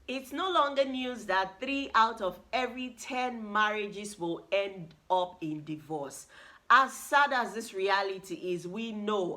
It's no longer news that 3 out of every 10 marriages will end up in divorce. As sad as this reality is,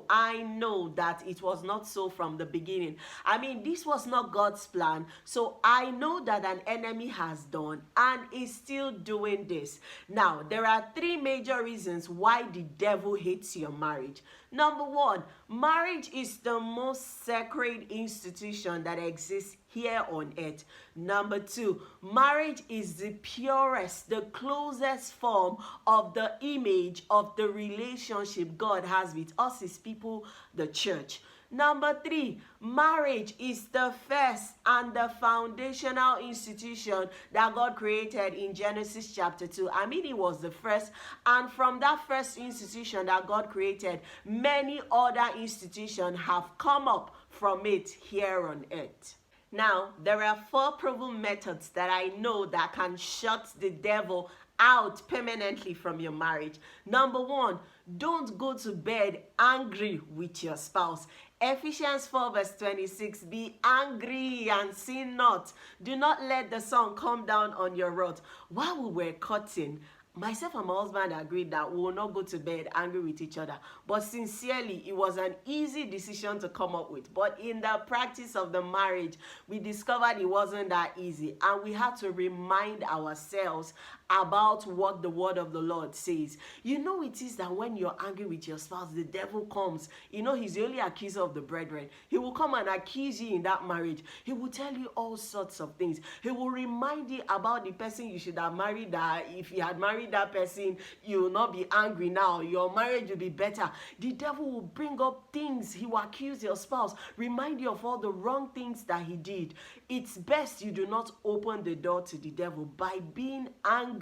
I know that it was not so from the beginning. I mean, this was not God's plan. So I know that an enemy has done and is still doing this. Now, there are 3 major reasons why the devil hates your marriage. Number one, marriage is the most sacred institution that exists here on earth. Number two, marriage is the purest, the closest form of the image of the relationship God has with us, his people, the church. Number three, marriage is the first and the foundational institution that God created in Genesis chapter 2. I mean, it was the first, and from that first institution that God created, many other institutions have come up from it here on earth. Now, there are 4 proven methods that I know that can shut the devil out permanently from your marriage. Number one, don't go to bed angry with your spouse. Ephesians 4 verse 26, be angry and sin not. Do not let the sun come down on your wrath. While we were cutting, myself and my husband agreed that we will not go to bed angry with each other. But sincerely, it was an easy decision to come up with. But in the practice of the marriage, we discovered it wasn't that easy. And we had to remind ourselves about what the word of the Lord says. You know it is that when you're angry with your spouse, the devil comes. You know he's the only accuser of the brethren. He will come and accuse you in that marriage. He will tell you all sorts of things. He will remind you about the person you should have married, that if you had married that person, you will not be angry now. Your marriage will be better. The devil will bring up things. He will accuse your spouse, remind you of all the wrong things that he did. It's best you do not open the door to the devil by being angry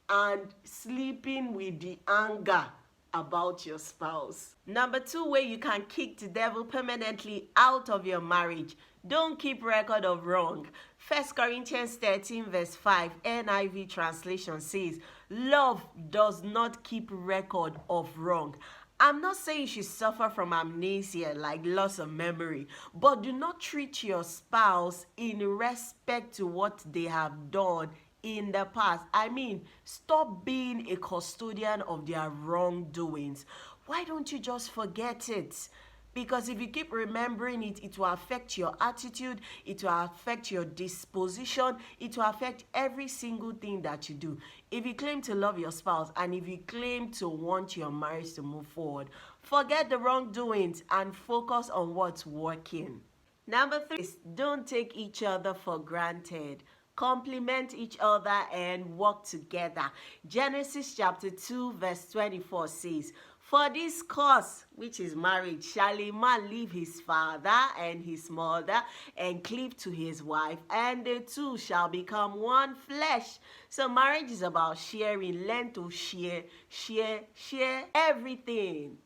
and sleeping with the anger about your spouse. Number 2 way you can kick the devil permanently out of your marriage: don't keep record of wrong. 1 Corinthians 13 verse 5 NIV translation says, love does not keep record of wrong. I'm not saying you should suffer from amnesia, like loss of memory, but do not treat your spouse in respect to what they have done in the past. I mean, stop being a custodian of their wrongdoings. Why don't you just forget it? Because if you keep remembering it, it will affect your attitude, it will affect your disposition, it will affect every single thing that you do. If you claim to love your spouse and if you claim to want your marriage to move forward, forget the wrongdoings and focus on what's working. Number 3 is don't take each other for granted. Complement each other and work together. Genesis chapter 2 verse 24 says, for this cause, which is marriage, shall a man leave his father and his mother and cleave to his wife, and the two shall become one flesh. So marriage is about sharing. Learn to share everything.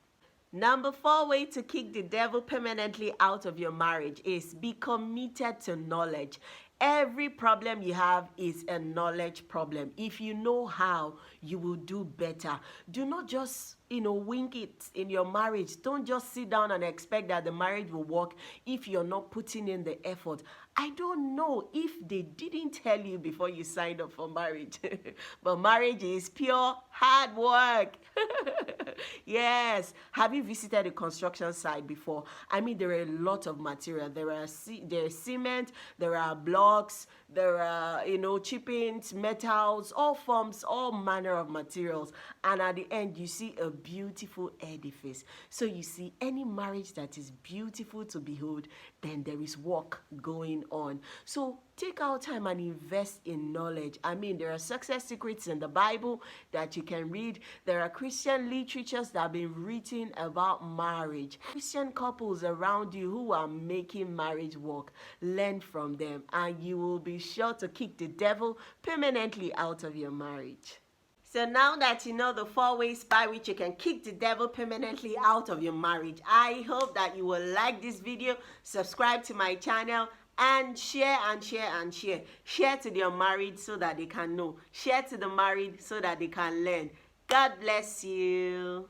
Number 4 way to kick the devil permanently out of your marriage is be committed to knowledge. Every problem you have is a knowledge problem. If you know how, you will do better. Do not just, wing it in your marriage. Don't just sit down and expect that the marriage will work if you're not putting in the effort. I don't know if they didn't tell you before you signed up for marriage, but marriage is pure hard work. Yes. Have you visited a construction site before? I mean, there are a lot of material. There is cement, there are blocks, there are, chippings, metals, all forms, all manner of materials. And at the end, you see a beautiful edifice. So you see, any marriage that is beautiful to behold, then there is work going on. So take out time and invest in knowledge. I mean, there are success secrets in the Bible that you can read. There are Christian literatures that have been written about marriage. Christian couples around you who are making marriage work, learn from them, and you will be sure to kick the devil permanently out of your marriage. So now that you know the 4 ways by which you can kick the devil permanently out of your marriage, I hope that you will like this video, subscribe to my channel, and share and share and share. Share to the unmarried so that they can know. Share to the married so that they can learn. God bless you.